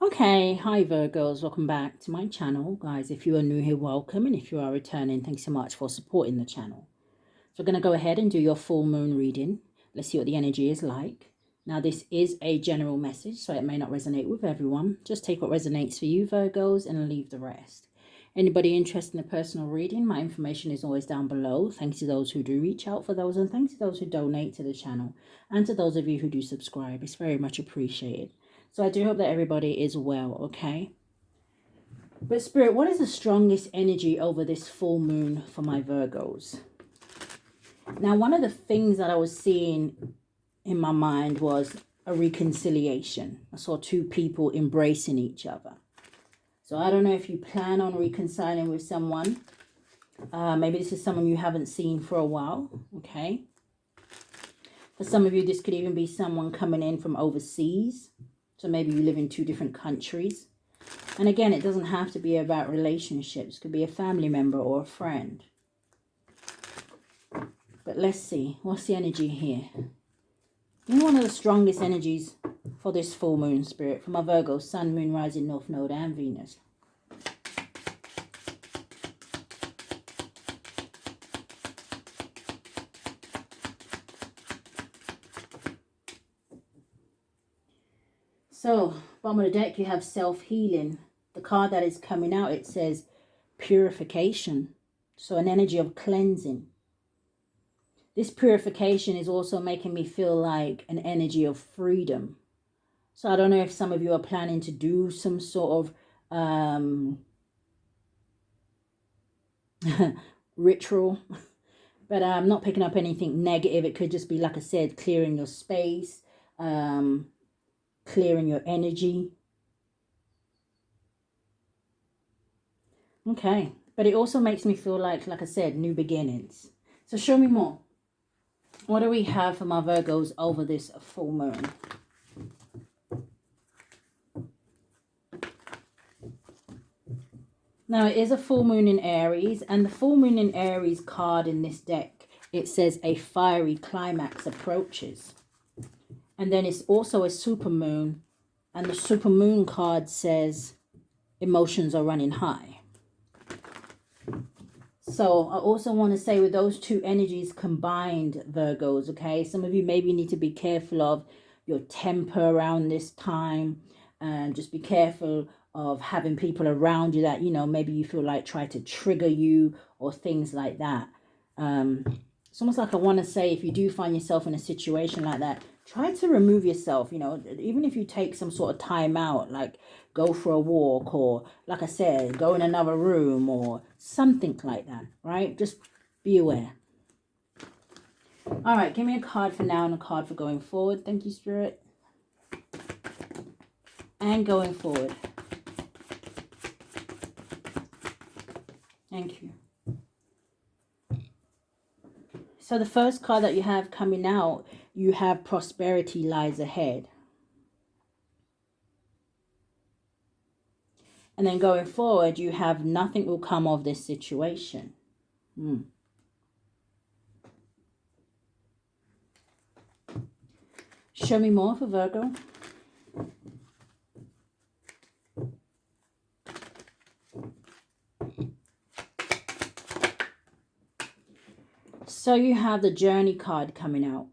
Okay, hi Virgos, welcome back to my channel. Guys, if you are new here, welcome, and if you are returning, thanks so much for supporting the channel. So we're going to go ahead and do your full moon reading. Let's see what the energy is like. Now, this is a general message, so it may not resonate with everyone. Just take what resonates for you, Virgos, and leave the rest. Anybody interested in a personal reading, my information is always down below. Thanks to those who do reach out for those, and thanks to those who donate to the channel, and to those of you who do subscribe. It's very much appreciated. So I do hope that everybody is well, okay? But Spirit, what is the strongest energy over this full moon for my Virgos? Now, one of the things that I was seeing in my mind was a reconciliation. I saw two people embracing each other. So I don't know if you plan on reconciling with someone. Maybe this is someone you haven't seen for a while, okay? For some of you, this could even be someone coming in from overseas. So maybe you live in two different countries. And again, it doesn't have to be about relationships. It could be a family member or a friend. But let's see. What's the energy here? You know, one of the strongest energies for this full moon, Spirit, for my Virgo, Sun, Moon, Rising, North Node, and Venus. So, bottom of the deck, you have self-healing. The card that is coming out, it says purification. So, an energy of cleansing. This purification is also making me feel like an energy of freedom. So, I don't know if some of you are planning to do some sort of ritual. But I'm not picking up anything negative. It could just be, like I said, clearing your space, clearing your energy. Okay. But it also makes me feel like I said, new beginnings. So show me more. What do we have for my Virgos over this full moon? Now, it is a full moon in Aries. And the full moon in Aries card in this deck, it says a fiery climax approaches. And then it's also a super moon. And the super moon card says emotions are running high. So I also want to say with those two energies combined, Virgos, okay, some of you maybe need to be careful of your temper around this time, and just be careful of having people around you that, you know, maybe you feel like try to trigger you or things like that. It's almost like I want to say, if you do find yourself in a situation like that, try to remove yourself, you know, even if you take some sort of time out, like go for a walk, or like I said, go in another room or something like that, right? Just be aware. All right, give me a card for now and a card for going forward. Thank you, Spirit. And going forward. Thank you. So the first card that you have coming out, you have prosperity lies ahead. And then going forward, you have nothing will come of this situation. Show me more for Virgo. So you have the Journey card coming out.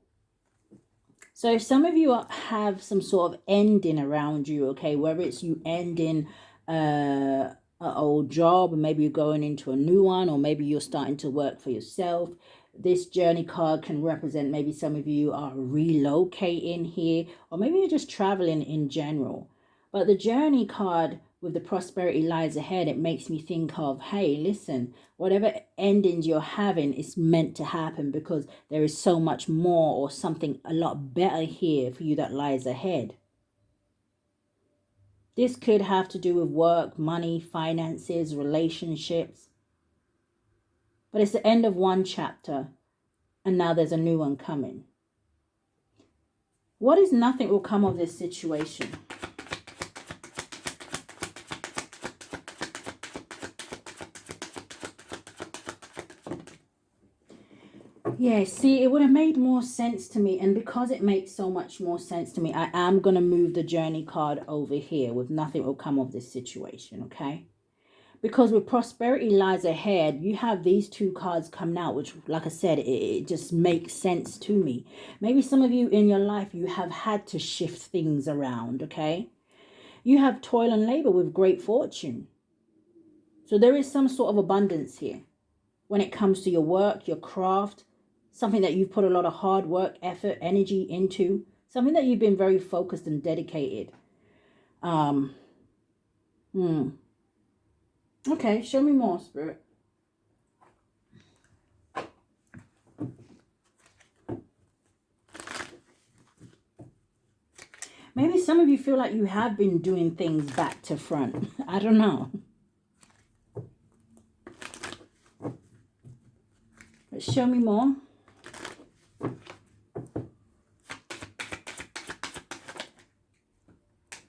So if some of you have some sort of ending around you, okay, whether it's you ending an old job, or maybe you're going into a new one, or maybe you're starting to work for yourself, this Journey card can represent maybe some of you are relocating here, or maybe you're just traveling in general. But the Journey card with the prosperity lies ahead, it makes me think of, hey, listen, whatever endings you're having is meant to happen, because there is so much more or something a lot better here for you that lies ahead. This could have to do with work, money, finances, relationships. But it's the end of one chapter, and now there's a new one coming. What is nothing will come of this situation? Yeah, see, it would have made more sense to me. And because it makes so much more sense to me, I am going to move the journey card over here with nothing will come of this situation, okay? Because with prosperity lies ahead, you have these two cards coming out, which, like I said, it just makes sense to me. Maybe some of you in your life, you have had to shift things around, okay? You have toil and labor with great fortune. So there is some sort of abundance here when it comes to your work, your craft, something that you've put a lot of hard work, effort, energy into, something that you've been very focused and dedicated. Okay, show me more, Spirit. Maybe some of you feel like you have been doing things back to front. I don't know. But show me more.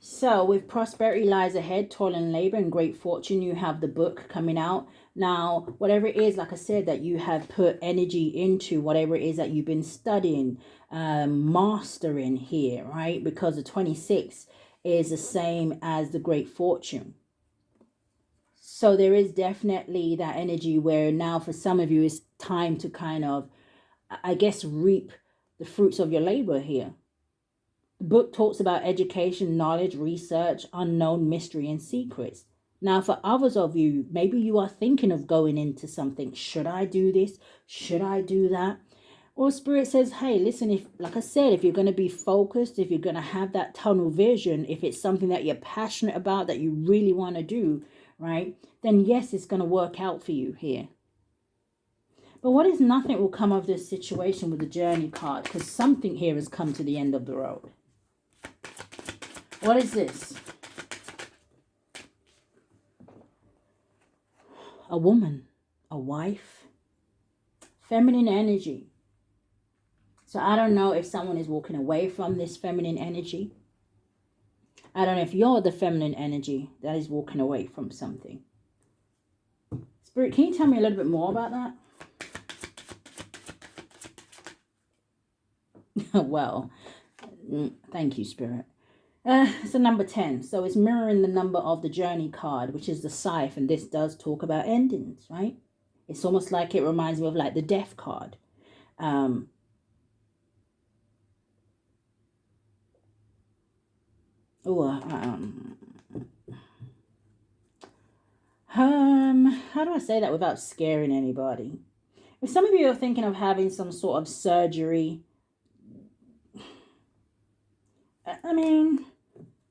So with prosperity lies ahead, toil and labor and great fortune, you have the book coming out. Now, whatever it is, like I said, that you have put energy into, whatever it is that you've been studying, mastering here, right? Because the 26 is the same as the great fortune. So there is definitely that energy where now for some of you, it's time to kind of, I guess, reap the fruits of your labor here. The book talks about education, knowledge, research, unknown mystery, and secrets. Now, for others of you, maybe you are thinking of going into something. Should I do this? Should I do that? Or Spirit says, hey, listen, if, like I said, if you're going to be focused, if you're going to have that tunnel vision, if it's something that you're passionate about, that you really want to do, right, then yes, it's going to work out for you here. But what is nothing will come of this situation with the journey card? Because something here has come to the end of the road. What is this? A woman, a wife, feminine energy. So I don't know if someone is walking away from this feminine energy. I don't know if you're the feminine energy that is walking away from something. Spirit, can you tell me a little bit more about that? Well, thank you, Spirit. It's a number 10. So it's mirroring the number of the journey card, which is the scythe. And this does talk about endings, right? It's almost like it reminds me of like the death card. How do I say that without scaring anybody? If some of you are thinking of having some sort of surgery, I mean,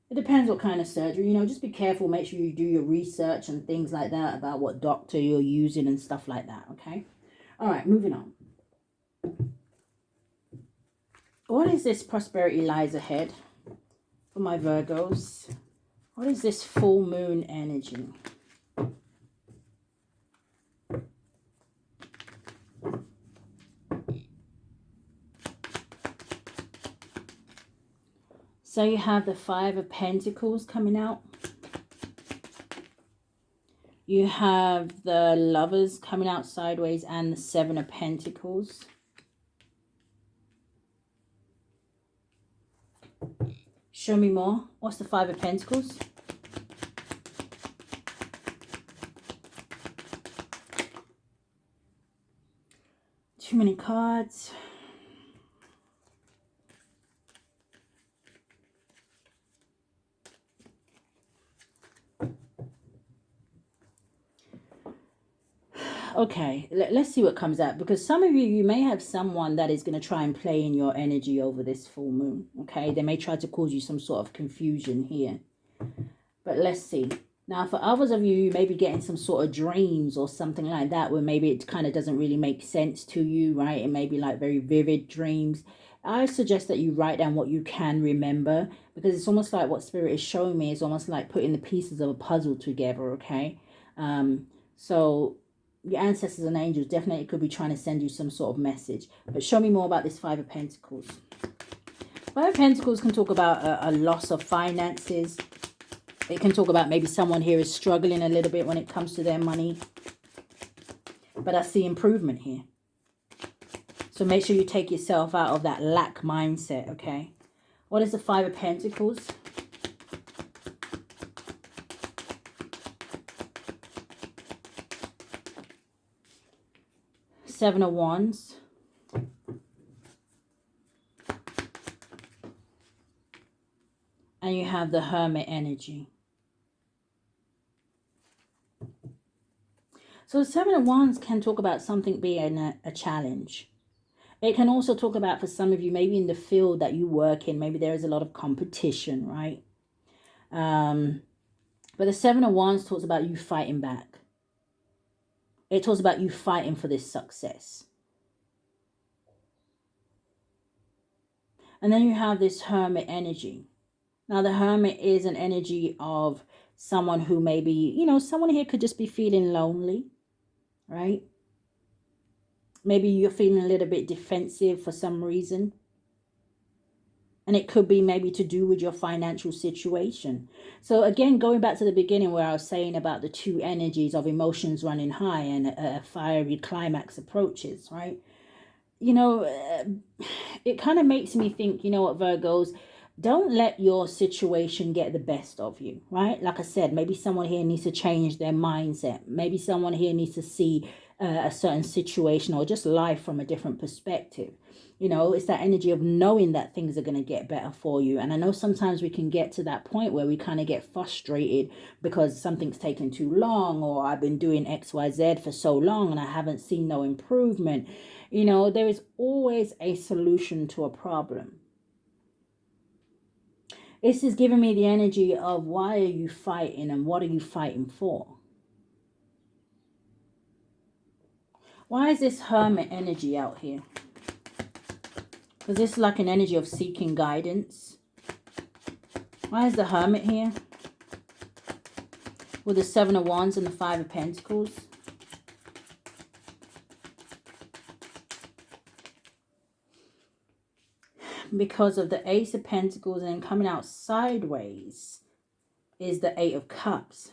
it depends what kind of surgery. You know, just be careful. Make sure you do your research and things like that about what doctor you're using and stuff like that, okay? All right, moving on. What is this prosperity lies ahead for my Virgos? What is this full moon energy? So you have the 5 of Pentacles coming out. You have the Lovers coming out sideways and the 7 of Pentacles. Show me more. What's the 5 of Pentacles? Too many cards. Okay, let's see what comes out, because some of you may have someone that is going to try and play in your energy over this full moon. Okay, they may try to cause you some sort of confusion here, but let's see. Now, for others of you, you may be getting some sort of dreams or something like that, where maybe it kind of doesn't really make sense to you, right? It may be like very vivid dreams. I suggest that you write down what you can remember, because it's almost like what Spirit is showing me is almost like putting the pieces of a puzzle together, okay? So your ancestors and angels definitely could be trying to send you some sort of message. But show me more about this 5 of Pentacles. 5 of Pentacles can talk about a loss of finances. It can talk about maybe someone here is struggling a little bit when it comes to their money. But I see improvement here. So make sure you take yourself out of that lack mindset, okay? What is the Five of Pentacles? Seven of Wands. And you have the Hermit energy. So the Seven of Wands can talk about something being a challenge. It can also talk about, for some of you, maybe in the field that you work in, maybe there is a lot of competition, right? But the Seven of Wands talks about you fighting back. It talks about you fighting for this success. And then you have this Hermit energy. Now, the Hermit is an energy of someone who maybe, you know, someone here could just be feeling lonely, right? Maybe you're feeling a little bit defensive for some reason. And it could be maybe to do with your financial situation. So again, going back to the beginning where I was saying about the two energies of emotions running high and a fiery climax approaches, right? You know, it kind of makes me think, you know what, Virgos, don't let your situation get the best of you, right? Like I said, maybe someone here needs to change their mindset. Maybe someone here needs to see a certain situation or just life from a different perspective. You know, it's that energy of knowing that things are going to get better for you. And I know sometimes we can get to that point where we kind of get frustrated because something's taken too long, or I've been doing XYZ for so long and I haven't seen no improvement. You know, there is always a solution to a problem. This is giving me the energy of why are you fighting and what are you fighting for? Why is this Hermit energy out here? Because this is like an energy of seeking guidance. Why is the Hermit here? With the Seven of Wands and the Five of Pentacles. Because of the Ace of Pentacles, and coming out sideways is the Eight of Cups.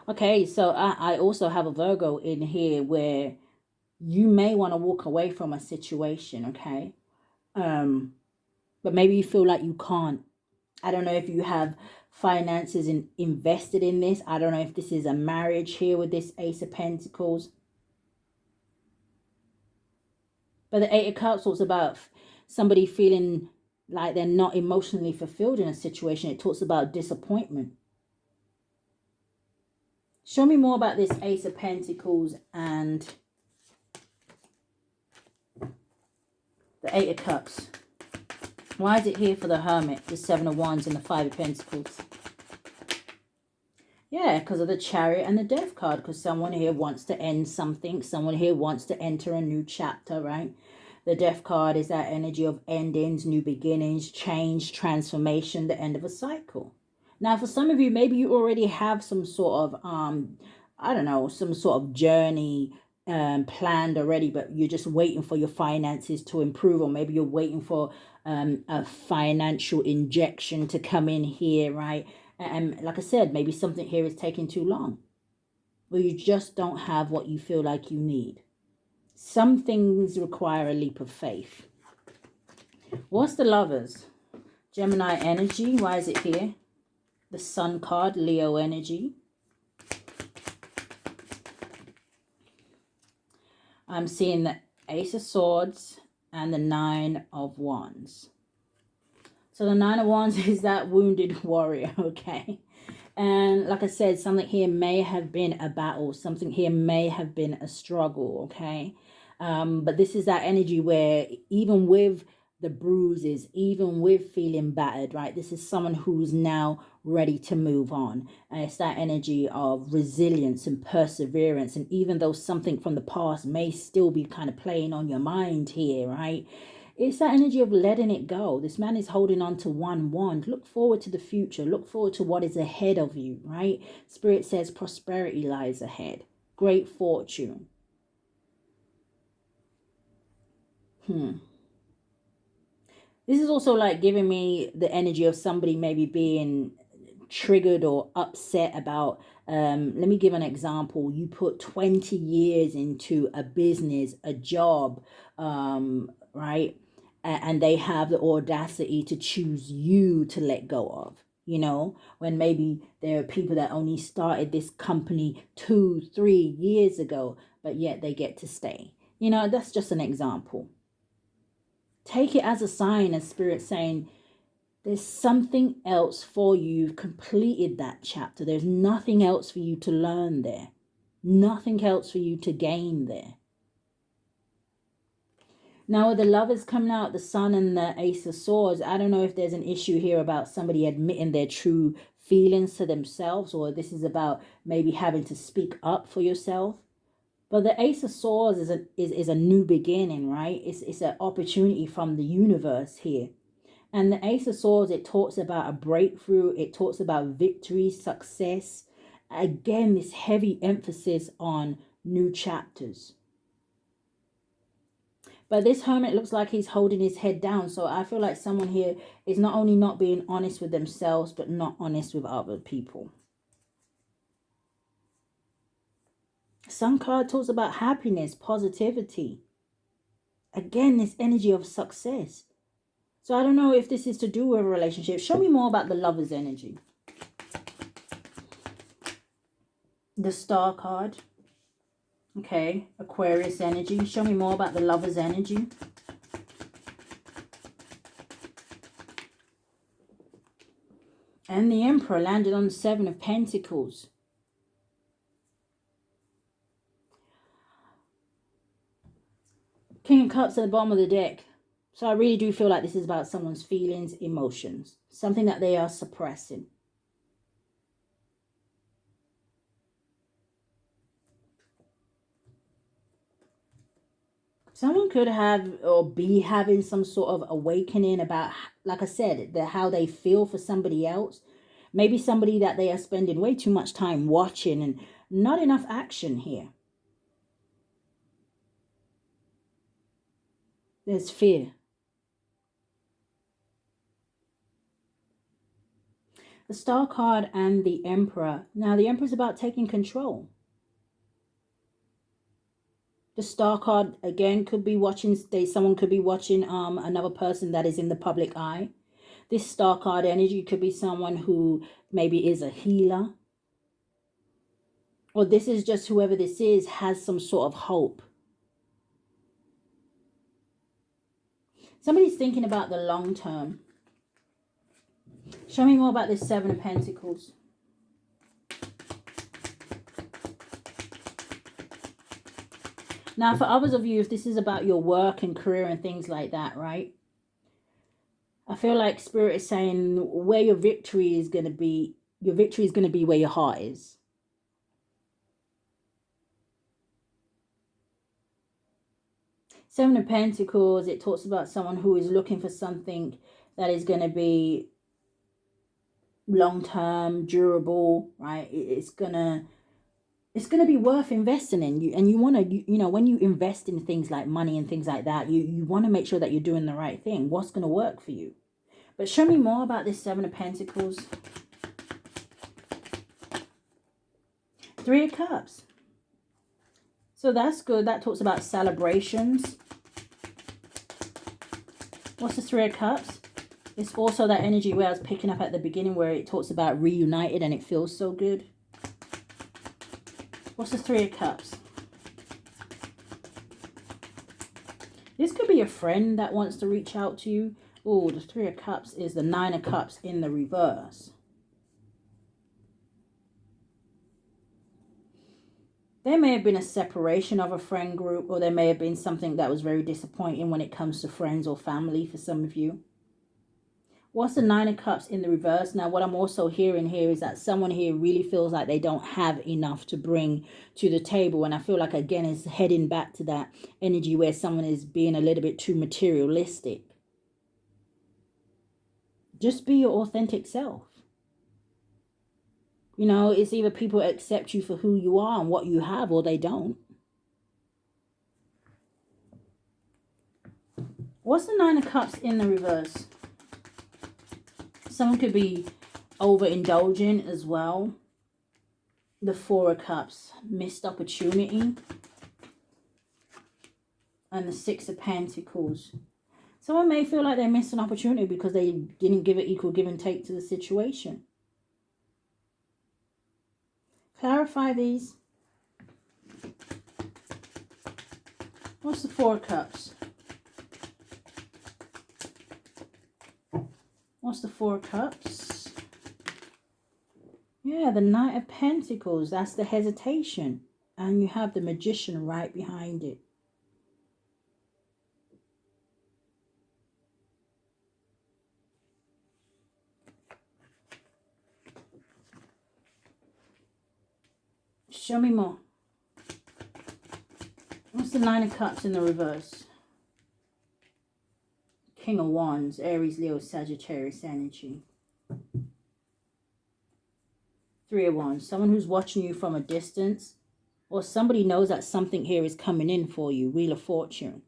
Okay, so I also have a Virgo in here where you may want to walk away from a situation, okay? But maybe you feel like you can't. I don't know if you have finances invested in this. I don't know if this is a marriage here with this Ace of Pentacles. But the Eight of Cups talks about somebody feeling like they're not emotionally fulfilled in a situation. It talks about disappointment. Show me more about this Ace of Pentacles and the Eight of Cups. Why is it here for the Hermit, the Seven of Wands and the Five of Pentacles? Yeah, because of the Chariot and the Death card. Because someone here wants to end something. Someone here wants to enter a new chapter, right? The Death card is that energy of endings, new beginnings, change, transformation, the end of a cycle. Now, for some of you, maybe you already have some sort of, I don't know, some sort of journey planned already, but you're just waiting for your finances to improve, or maybe you're waiting for a financial injection to come in here, right? And like I said, maybe something here is taking too long, or you just don't have what you feel like you need. Some things require a leap of faith. What's the Lovers? Gemini energy. Why is it here? The Sun card, Leo energy. I'm seeing the Ace of Swords and the Nine of Wands. So the Nine of Wands is that wounded warrior, okay? And like I said, something here may have been a battle. Something here may have been a struggle, okay? But this is that energy where even with the bruises, even with feeling battered, right? This is someone who's now ready to move on. And it's that energy of resilience and perseverance. And even though something from the past may still be kind of playing on your mind here, right? It's that energy of letting it go. This man is holding on to one wand. Look forward to the future. Look forward to what is ahead of you, right? Spirit says prosperity lies ahead. Great fortune. This is also like giving me the energy of somebody maybe being triggered or upset about Let me give an example. You put 20 years into a business, a job, right? And they have the audacity to choose you to let go of. You know, when maybe there are people that only started this company 2-3 years ago, but yet they get to stay. You know, that's just an example. Take it as a sign, as Spirit saying, there's something else for you. You've completed that chapter. There's nothing else for you to learn there. Nothing else for you to gain there. Now with the Lovers coming out, the Sun and the Ace of Swords, I don't know if there's an issue here about somebody admitting their true feelings to themselves, or this is about maybe having to speak up for yourself. But the Ace of Swords is a new beginning, right? It's an opportunity from the universe here. And the Ace of Swords, it talks about a breakthrough. It talks about victory, success. Again, this heavy emphasis on new chapters. But this Hermit looks like he's holding his head down. So I feel like someone here is not only not being honest with themselves, but not honest with other people. Sun card talks about happiness, positivity. Again, this energy of success. So I don't know if this is to do with a relationship. Show me more about the Lover's energy. The Star card. Okay, Aquarius energy. Show me more about the Lover's energy. And the Emperor landed on the 7 of Pentacles. King of Cups at the bottom of the deck. So I really do feel like this is about someone's feelings, emotions. Something that they are suppressing. Someone could have or be having some sort of awakening about, like I said, how they feel for somebody else. Maybe somebody that they are spending way too much time watching and not enough action here. There's fear. The Star card and the Emperor. Now, the Emperor is about taking control. The Star card, again, could be watching, someone could be watching another person that is in the public eye. This Star card energy could be someone who maybe is a healer. Or this is just whoever this is has some sort of hope. Somebody's thinking about the long term. Show me more about this 7 of Pentacles. Now, for others of you, if this is about your work and career and things like that, right? I feel like Spirit is saying where your victory is going to be where your heart is. Seven of Pentacles, it talks about someone who is looking for something that is going to be long-term, durable, right? It's gonna be worth investing in. And you want to, you know, when you invest in things like money and things like that, you want to make sure that you're doing the right thing. What's going to work for you? But show me more about this 7 of Pentacles. 3 of Cups. So that's good. That talks about celebrations. What's the 3 of Cups? It's also that energy where I was picking up at the beginning where it talks about reunited and it feels so good. What's the 3 of Cups? This could be a friend that wants to reach out to you. Oh, the 3 of Cups is the 9 of Cups in the reverse. There may have been a separation of a friend group, or there may have been something that was very disappointing when it comes to friends or family for some of you. What's the 9 of Cups in the reverse? Now, what I'm also hearing here is that someone here really feels like they don't have enough to bring to the table. And I feel like, again, it's heading back to that energy where someone is being a little bit too materialistic. Just be your authentic self. You know, it's either people accept you for who you are and what you have, or they don't. What's the 9 of Cups in the reverse? Someone could be overindulgent as well. The Four of Cups, missed opportunity. And the Six of Pentacles. Someone may feel like they missed an opportunity because they didn't give it equal give and take to the situation. Clarify these. What's the Four of Cups? What's the Four of Cups? Yeah, the Knight of Pentacles. That's the hesitation. And you have the Magician right behind it. Show me more. What's the Nine of Cups in the reverse? King of Wands, Aries, Leo, Sagittarius energy. Three of Wands, someone who's watching you from a distance, or somebody knows that something here is coming in for you. Wheel of Fortune.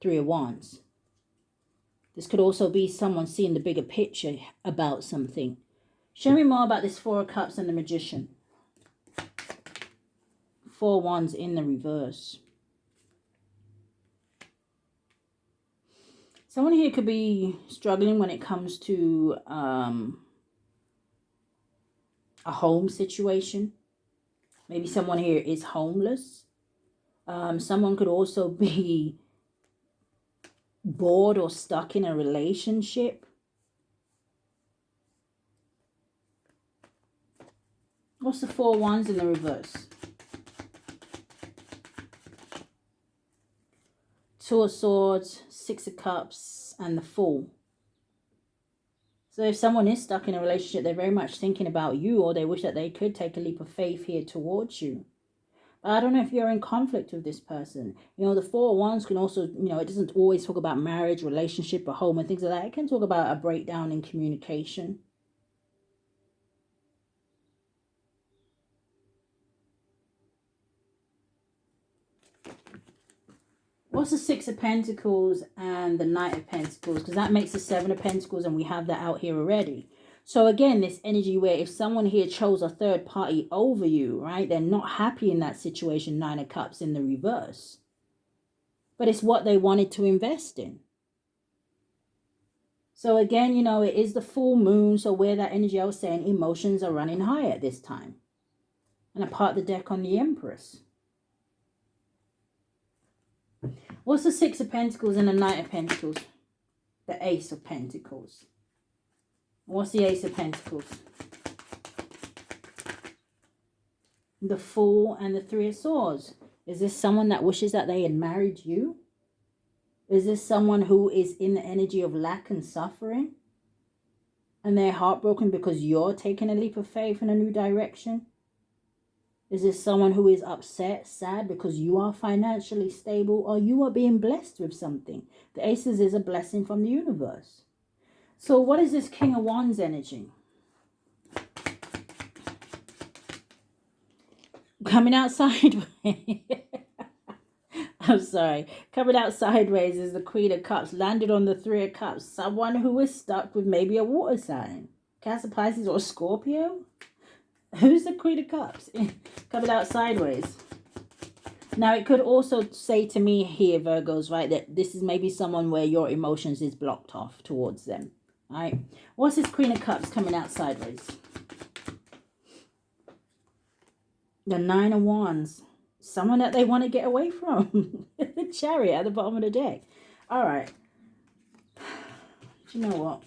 Three of Wands. This could also be someone seeing the bigger picture about something. Show me more about this Four of Cups and the Magician. Four of Wands in the reverse. Someone here could be struggling when it comes to a home situation. Maybe someone here is homeless. Someone could also be bored or stuck in a relationship. What's the Four of Wands in the reverse? Two of Swords, Six of Cups, and the Fool. So if someone is stuck in a relationship, they're very much thinking about you, or they wish that they could take a leap of faith here towards you. But I don't know if you're in conflict with this person. You know, the Four of Wands can also, you know, it doesn't always talk about marriage, relationship, or home and things like that. It can talk about a breakdown in communication. What's the Six of Pentacles and the Knight of Pentacles? Because that makes the Seven of Pentacles, and we have that out here already. So again, this energy where if someone here chose a third party over you, right, they're not happy in that situation. Nine of Cups in the reverse. But it's what they wanted to invest in. So again, you know, it is the full moon. So where that energy, I was saying, emotions are running high at this time. And I part the deck on the Empress. What's the Six of Pentacles and the Knight of Pentacles? The Ace of Pentacles. What's the Ace of Pentacles? The Fool and the Three of Swords. Is this someone that wishes that they had married you? Is this someone who is in the energy of lack and suffering? And they're heartbroken because you're taking a leap of faith in a new direction? Is this someone who is upset, sad because you are financially stable, or you are being blessed with something? The Aces is a blessing from the universe. So what is this King of Wands energy? Coming out sideways. I'm sorry. Coming out sideways is the Queen of Cups. Landed on the Three of Cups. Someone who is stuck with maybe a water sign. Cancer, Pisces, or Scorpio? Who's the Queen of Cups? Coming out sideways. Now, it could also say to me here, Virgos, right, that this is maybe someone where your emotions is blocked off towards them, right? What's this Queen of Cups coming out sideways? The Nine of Wands. Someone that they want to get away from. The Chariot at the bottom of the deck. All right. Do you know what?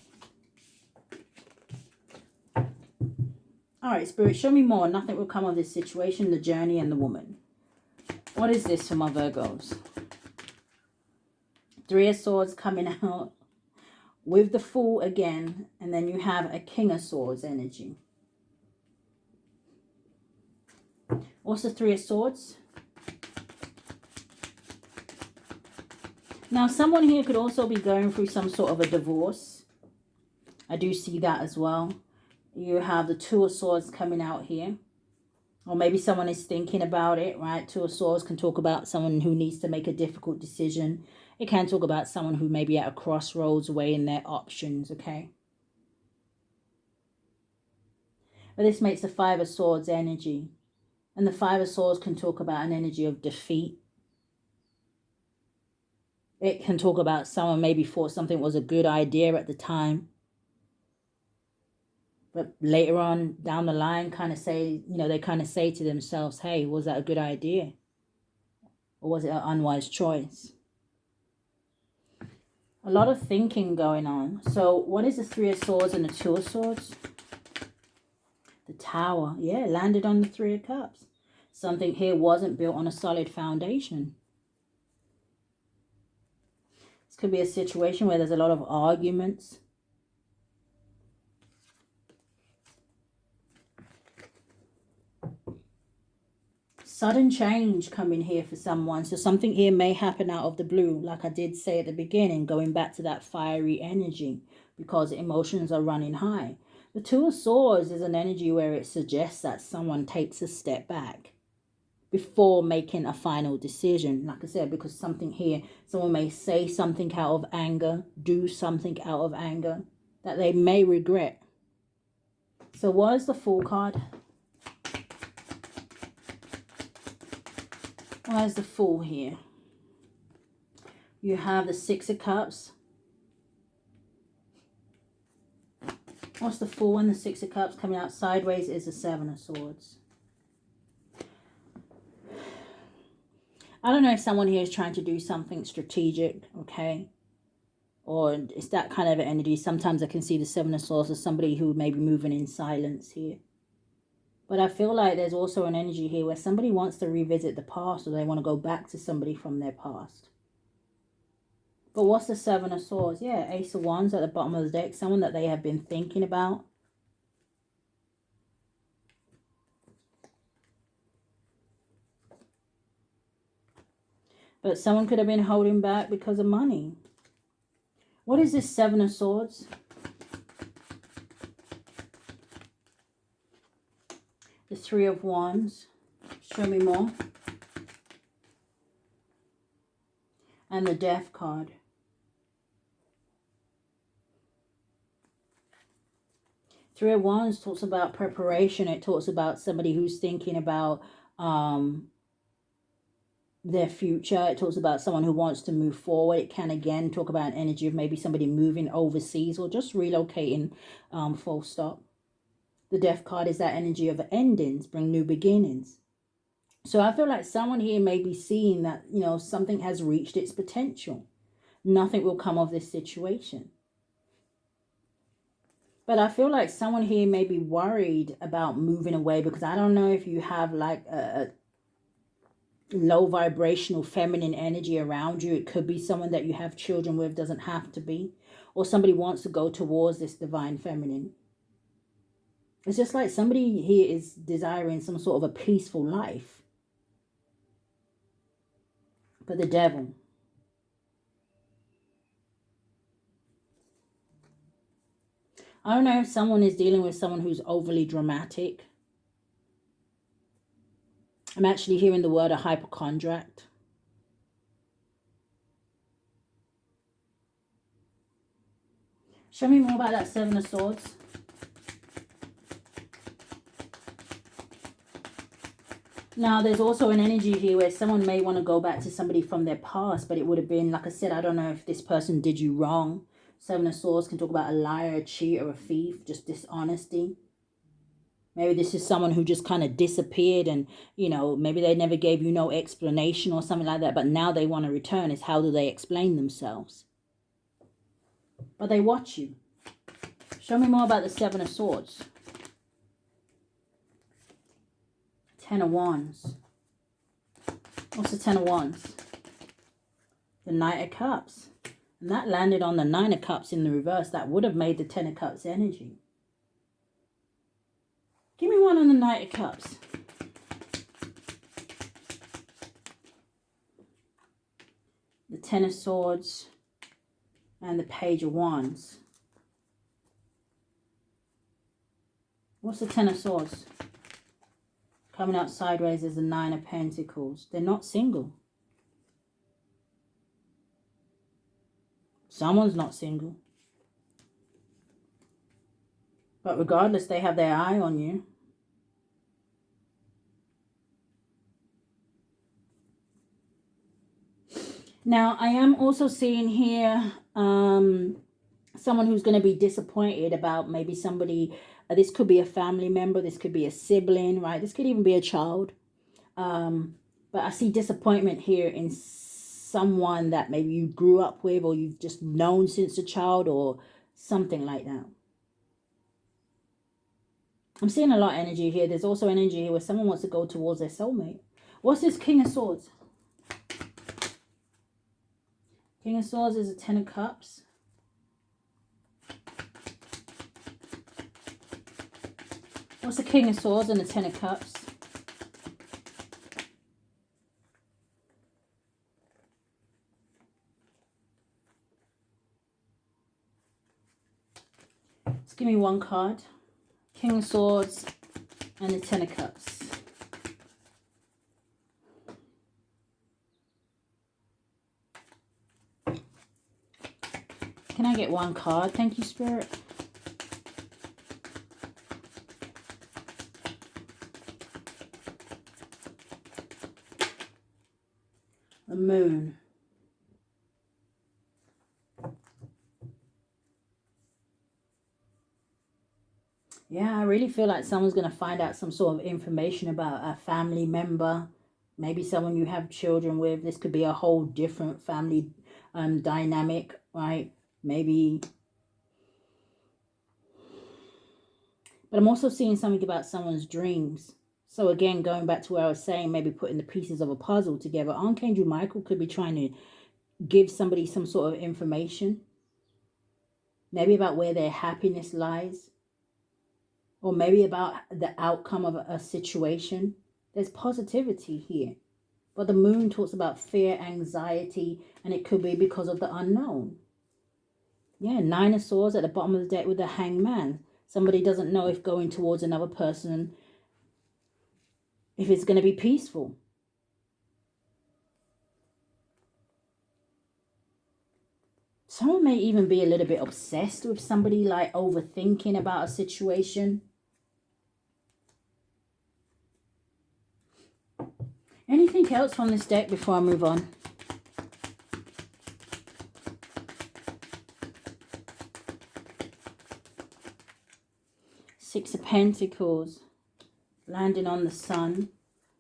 All right, Spirit, show me more. Nothing will come of this situation, the journey, and the woman. What is this for my Virgos? Three of Swords coming out with the Fool again. And then you have a King of Swords energy. What's the Three of Swords? Now, someone here could also be going through some sort of a divorce. I do see that as well. You have the Two of Swords coming out here. Or maybe someone is thinking about it, right? Two of Swords can talk about someone who needs to make a difficult decision. It can talk about someone who may be at a crossroads weighing their options, okay? But this makes the Five of Swords energy. And the Five of Swords can talk about an energy of defeat. It can talk about someone maybe thought something was a good idea at the time, but later on down the line kind of say, they kind of say to themselves, hey, was that a good idea? Or was it an unwise choice? A lot of thinking going on. So what is the Three of Swords and the Two of Swords? The Tower. Yeah, landed on the Three of Cups. Something here wasn't built on a solid foundation. This could be a situation where there's a lot of arguments. Sudden change coming here for someone. So something here may happen out of the blue. Like I did say at the beginning, going back to that fiery energy because emotions are running high. The Two of Swords is an energy where it suggests that someone takes a step back before making a final decision. Like I said, because something here, someone may say something out of anger, do something out of anger that they may regret. So what is the Fool card? Why is the Fool here? You have the Six of Cups. What's the Fool and the Six of Cups? Coming out sideways is the Seven of Swords. I don't know if someone here is trying to do something strategic, okay? Or it's that kind of energy. Sometimes I can see the Seven of Swords as somebody who may be moving in silence here. But I feel like there's also an energy here where somebody wants to revisit the past, or they want to go back to somebody from their past. But what's the Seven of Swords? Yeah, Ace of Wands at the bottom of the deck. Someone that they have been thinking about. But someone could have been holding back because of money. What is this Seven of Swords? The Three of Wands. Show me more. And the Death card. Three of Wands talks about preparation. It talks about somebody who's thinking about their future. It talks about someone who wants to move forward. It can again talk about an energy of maybe somebody moving overseas or just relocating, full stop. The Death card is that energy of endings, bring new beginnings. So I feel like someone here may be seeing that, something has reached its potential. Nothing will come of this situation. But I feel like someone here may be worried about moving away, because I don't know if you have like a low vibrational feminine energy around you. It could be someone that you have children with, doesn't have to be. Or somebody wants to go towards this divine feminine. It's just like somebody here is desiring some sort of a peaceful life. But the Devil. I don't know if someone is dealing with someone who's overly dramatic. I'm actually hearing the word a hypochondriac. Show me more about that Seven of Swords. Now, there's also an energy here where someone may want to go back to somebody from their past, but it would have been, like I said, I don't know if this person did you wrong. Seven of Swords can talk about a liar, a cheat, or a thief, just dishonesty. Maybe this is someone who just kind of disappeared and, maybe they never gave you no explanation or something like that, but now they want to return. It's how do they explain themselves? But they watch you. Show me more about the Seven of Swords. Ten of Wands. What's the Ten of Wands? The Knight of Cups. And that landed on the Nine of Cups in the reverse. That would have made the Ten of Cups energy. Give me one on the Knight of Cups. The Ten of Swords and the Page of Wands. What's the Ten of Swords? Coming out sideways is the Nine of Pentacles. They're not single. Someone's not single. But regardless, they have their eye on you. Now, I am also seeing here someone who's going to be disappointed about maybe somebody. This could be a family member. This could be a sibling, right? This could even be a child. But I see disappointment here in someone that maybe you grew up with or you've just known since a child or something like that. I'm seeing a lot of energy here. There's also energy here where someone wants to go towards their soulmate. What's this King of Swords? King of Swords is a Ten of Cups. What's the King of Swords and the Ten of Cups? Just give me one card. King of Swords and the Ten of Cups. Can I get one card? Thank you, Spirit. The Moon. Yeah, I really feel like someone's going to find out some sort of information about a family member. Maybe someone you have children with. This could be a whole different family dynamic, right? Maybe. But I'm also seeing something about someone's dreams. So again, going back to where I was saying, maybe putting the pieces of a puzzle together. Archangel Michael could be trying to give somebody some sort of information. Maybe about where their happiness lies. Or maybe about the outcome of a situation. There's positivity here. But the Moon talks about fear, anxiety, and it could be because of the unknown. Yeah, Nine of Swords at the bottom of the deck with the Hangman. Somebody doesn't know if going towards another person, if it's going to be peaceful. Someone may even be a little bit obsessed with somebody, like overthinking about a situation. Anything else on this deck before I move on? Six of Pentacles, landing on the Sun.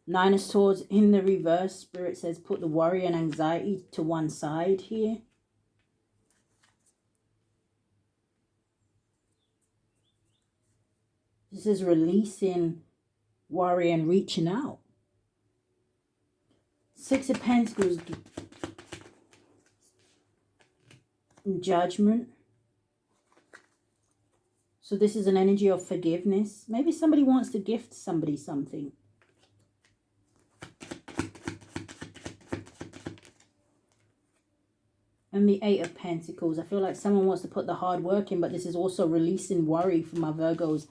Nine of Swords in the reverse. Spirit says put the worry and anxiety to one side here. This is releasing worry and reaching out. Six of Pentacles, Judgment. So this is an energy of forgiveness. Maybe somebody wants to gift somebody something. And the Eight of Pentacles. I feel like someone wants to put the hard work in, but this is also releasing worry for my Virgos.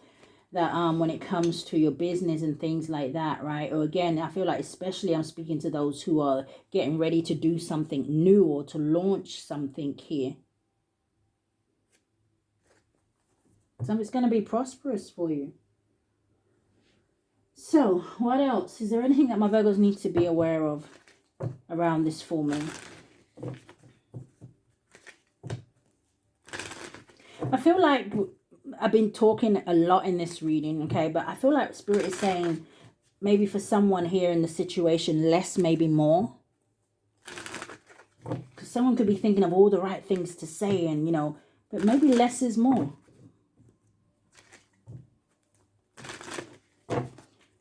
That when it comes to your business and things like that, right? Or again, I feel like especially I'm speaking to those who are getting ready to do something new or to launch something here. Something's going to be prosperous for you. So, what else? Is there anything that my Virgos need to be aware of around this full moon? I feel like I've been talking a lot in this reading, okay? But I feel like Spirit is saying maybe for someone here in the situation, less maybe more. Because someone could be thinking of all the right things to say and, you know, but maybe less is more.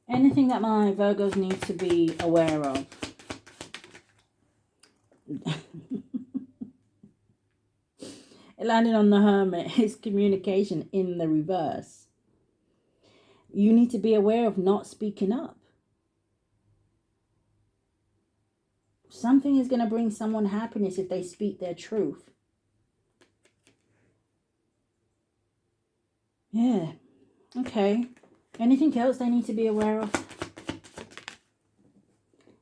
Anything that my Virgos need to be aware of? It landed on the Hermit. Is communication in the reverse. You need to be aware of not speaking up. Something is going to bring someone happiness if they speak their truth. Yeah. Okay. Anything else they need to be aware of?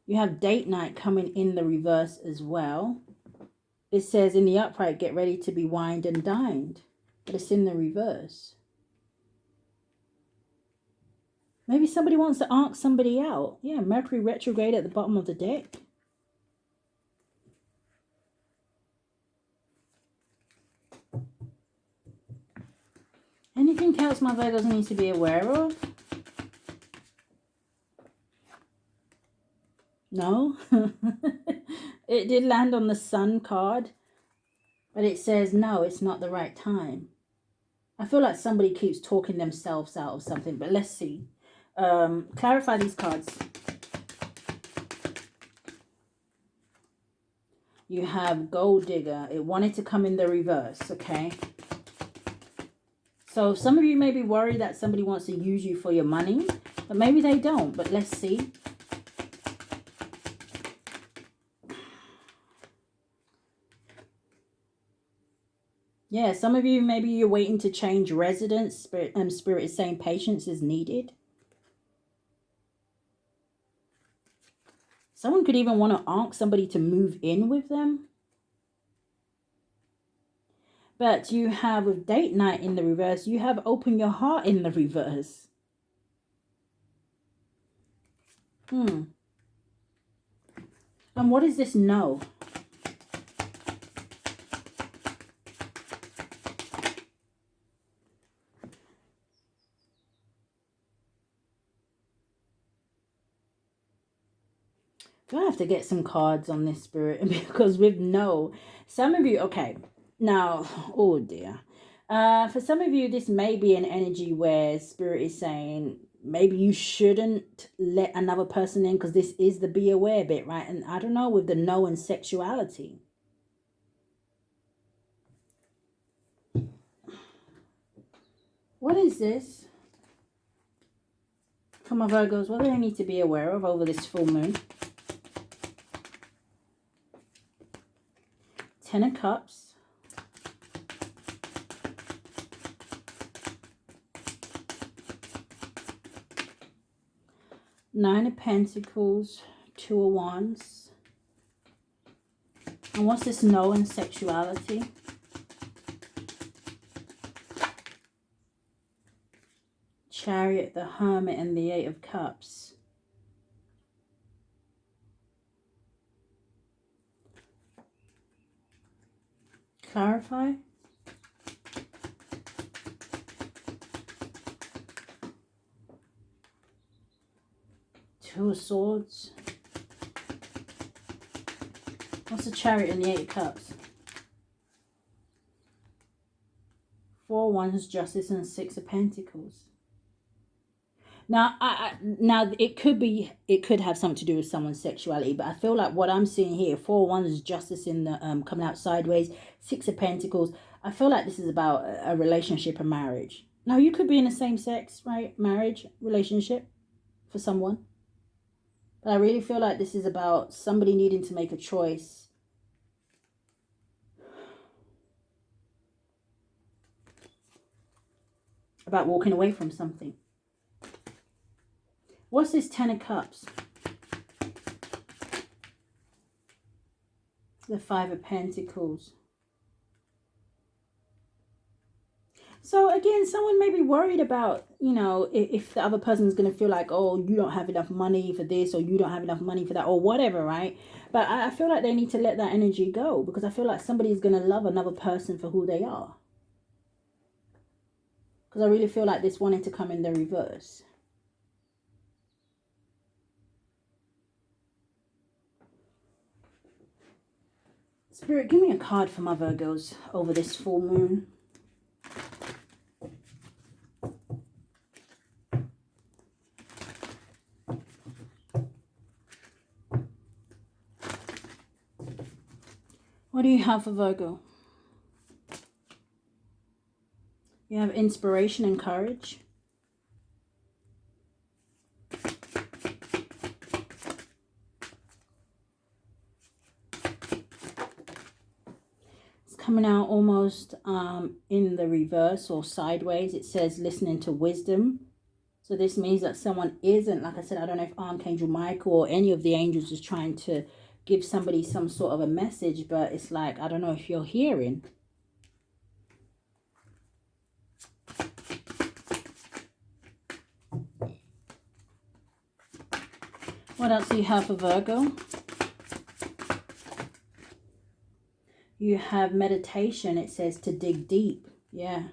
You have date night coming in the reverse as well. It says in the upright, get ready to be wined and dined. But it's in the reverse. Maybe somebody wants to ask somebody out. Yeah, Mercury retrograde at the bottom of the deck. Anything else my Virgos need to be aware of? No? It did land on the Sun card, but it says, no, it's not the right time. I feel like somebody keeps talking themselves out of something, but let's see. Clarify these cards. You have Gold Digger. It wanted to come in the reverse, okay? So some of you may be worried that somebody wants to use you for your money, but maybe they don't, but let's see. Yeah, some of you, maybe you're waiting to change residence. Spirit is saying patience is needed. Someone could even want to ask somebody to move in with them. But you have, with date night in the reverse, you have open your heart in the reverse. And what is this no? Do I have to get some cards on this, Spirit? Because with no, some of you, okay, now, oh dear. For some of you, this may be an energy where Spirit is saying maybe you shouldn't let another person in, because this is the be aware bit, right? And I don't know, with the no and sexuality. What is this? For my Virgos, what do they need to be aware of over this full moon? Ten of Cups. Nine of Pentacles. Two of Wands. And what's this no and sexuality? Chariot, the Hermit, and the Eight of Cups. Clarify. Two of Swords. What's the Chariot and the Eight of Cups? Four of Wands, Justice, and Six of Pentacles. Now, now it could have something to do with someone's sexuality, but I feel like what I'm seeing here, 4 of Wands, Justice in the coming out sideways, 6 of Pentacles. I feel like this is about a relationship, a marriage. Now, you could be in a same-sex, right, marriage, relationship for someone. But I really feel like this is about somebody needing to make a choice. About walking away from something. What's this Ten of Cups? The Five of Pentacles. So again, someone may be worried about, you know, if the other person is going to feel like, oh, you don't have enough money for this, or you don't have enough money for that, or whatever, right? But I feel like they need to let that energy go, because I feel like somebody is going to love another person for who they are. Because I really feel like this wanting to come in the reverse. Spirit, give me a card for my Virgos over this full moon. What do you have for Virgo? You have inspiration and courage. Coming out almost in the reverse or sideways. It says listening to wisdom. So this means that someone isn't, like I said, I don't know if Archangel Michael or any of the angels is trying to give somebody some sort of a message, but it's like, I don't know if you're hearing. What else do you have for Virgo? You have meditation. It says to dig deep. Yeah.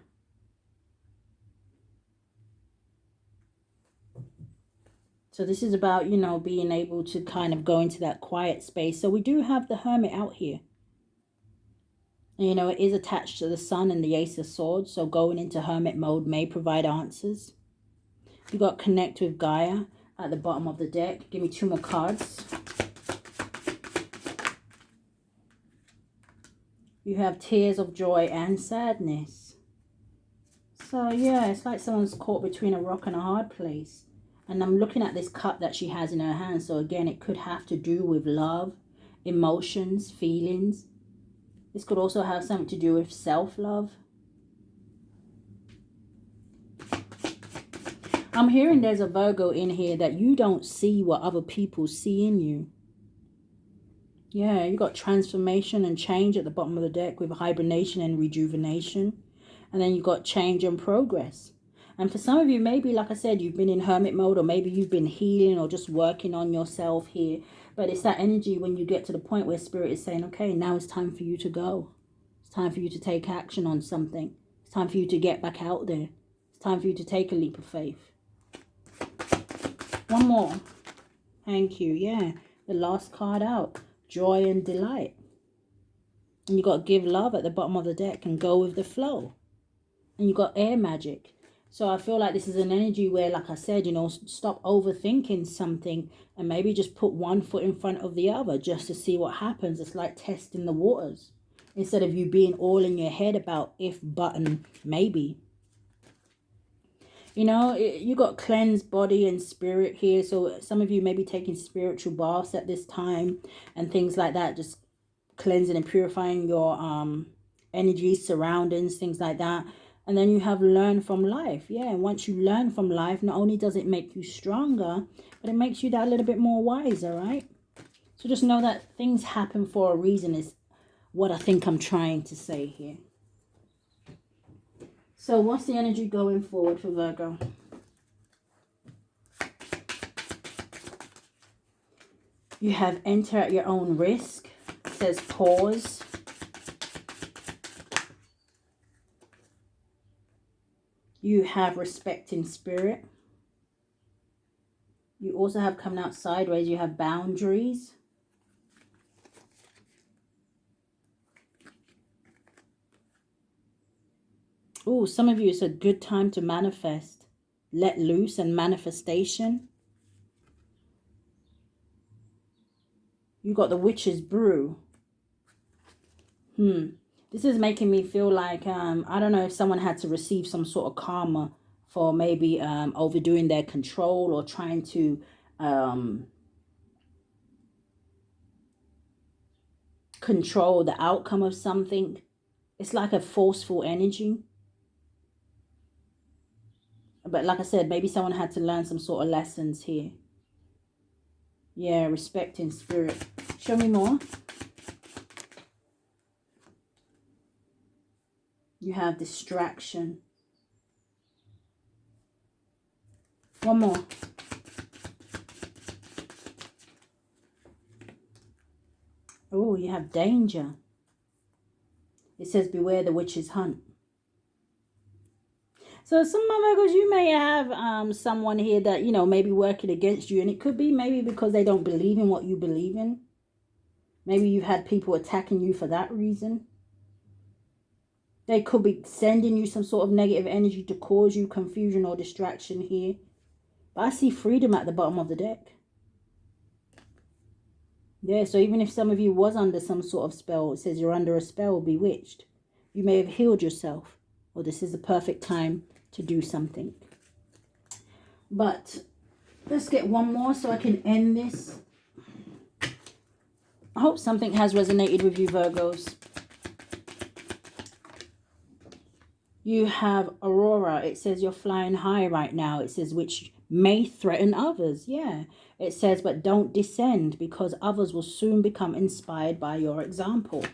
So this is about, you know, being able to kind of go into that quiet space. So we do have the Hermit out here. And, you know, it is attached to the Sun and the Ace of Swords. So going into Hermit mode may provide answers. You got Connect with Gaia at the bottom of the deck. Give me 2 more cards. You have Tears of Joy and Sadness. So, yeah, it's like someone's caught between a rock and a hard place. And I'm looking at this cup that she has in her hand. So, again, it could have to do with love, emotions, feelings. This could also have something to do with self-love. I'm hearing there's a Virgo in here that you don't see what other people see in you. Yeah, you got transformation and change at the bottom of the deck with hibernation and rejuvenation. And then you got change and progress. And for some of you, maybe, like I said, you've been in hermit mode, or maybe you've been healing or just working on yourself here. But it's that energy when you get to the point where Spirit is saying, okay, now it's time for you to go. It's time for you to take action on something. It's time for you to get back out there. It's time for you to take a leap of faith. One more. Thank you. Yeah, the last card out. Joy and delight. And you got give love at the bottom of the deck and go with the flow. And you got air magic. So I feel like this is an energy where, like I said, you know, stop overthinking something and maybe just put one foot in front of the other just to see what happens. It's like testing the waters instead of you being all in your head about if, but, and maybe. You know, you got cleansed body and spirit here. So some of you may be taking spiritual baths at this time and things like that. Just cleansing and purifying your energy, surroundings, things like that. And then you have learn from life. Yeah, and once you learn from life, not only does it make you stronger, but it makes you that little bit more wiser, right? So just know that things happen for a reason is what I think I'm trying to say here. So what's the energy going forward for Virgo? You have enter at your own risk. It says pause. You have respect in spirit. You also have coming out sideways. You have boundaries. Oh, some of you, it's a good time to manifest. Let loose and manifestation. You got the witch's brew. This is making me feel like, I don't know if someone had to receive some sort of karma for maybe overdoing their control or trying to control the outcome of something. It's like a forceful energy. But like I said, maybe someone had to learn some sort of lessons here. Yeah, respect in spirit. Show me more. You have distraction. One more. Oh, you have danger. It says beware the witch's hunt. So some Virgos, you may have someone here that, you know, maybe working against you. And it could be maybe because they don't believe in what you believe in. Maybe you've had people attacking you for that reason. They could be sending you some sort of negative energy to cause you confusion or distraction here. But I see freedom at the bottom of the deck. Yeah, so even if some of you was under some sort of spell, it says you're under a spell, bewitched. You may have healed yourself. Or this is the perfect time to do something. But let's get one more so I can end this. I hope something has resonated with you, Virgos. You have Aurora. It says you're flying high right now. It says which may threaten others. Yeah. It says, but don't descend because others will soon become inspired by your example.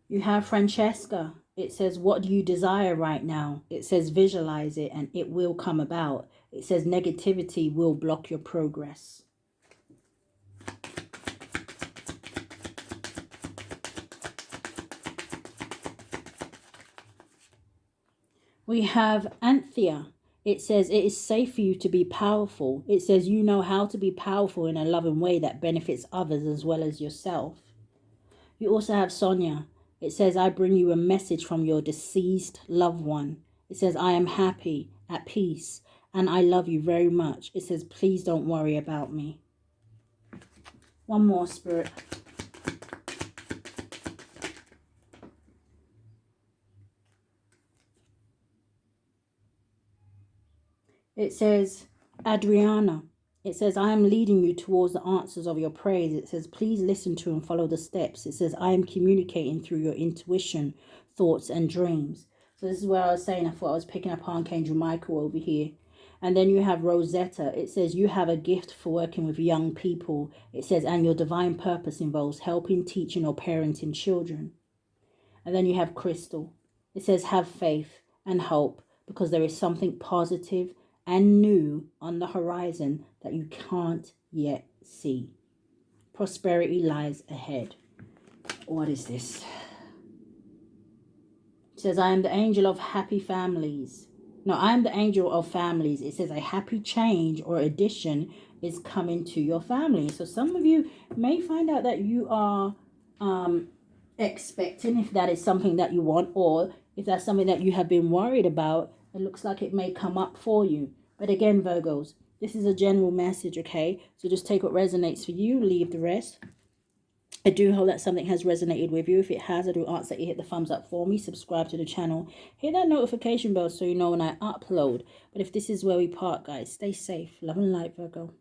You have Francesca. It says, what do you desire right now? It says, visualize it and it will come about. It says, negativity will block your progress. We have Anthea. It says it is safe for you to be powerful. It says you know how to be powerful in a loving way that benefits others as well as yourself. You also have Sonia. It says, I bring you a message from your deceased loved one. It says, I am happy, at peace, and I love you very much. It says, please don't worry about me. One more, Spirit. It says, Adriana. It says, I am leading you towards the answers of your prayers. It says, please listen to and follow the steps. It says, I am communicating through your intuition, thoughts, and dreams. So this is where I was saying, I thought I was picking up Archangel Michael over here. And then you have Rosetta. It says, you have a gift for working with young people. It says, and your divine purpose involves helping, teaching, or parenting children. And then you have Crystal. It says, have faith and hope because there is something positive and new on the horizon that you can't yet see. Prosperity lies ahead. What is this? It says, I am the angel of happy families. No, I am the angel of families. It says a happy change or addition is coming to your family. So some of you may find out that you are expecting, if that is something that you want, or if that's something that you have been worried about, it looks like it may come up for you. But again, Virgos, this is a general message, okay? So just take what resonates for you, leave the rest. I do hope that something has resonated with you. If it has, I do ask that you hit the thumbs up for me, subscribe to the channel, hit that notification bell so you know when I upload. But if this is where we part, guys, stay safe. Love and light, Virgo.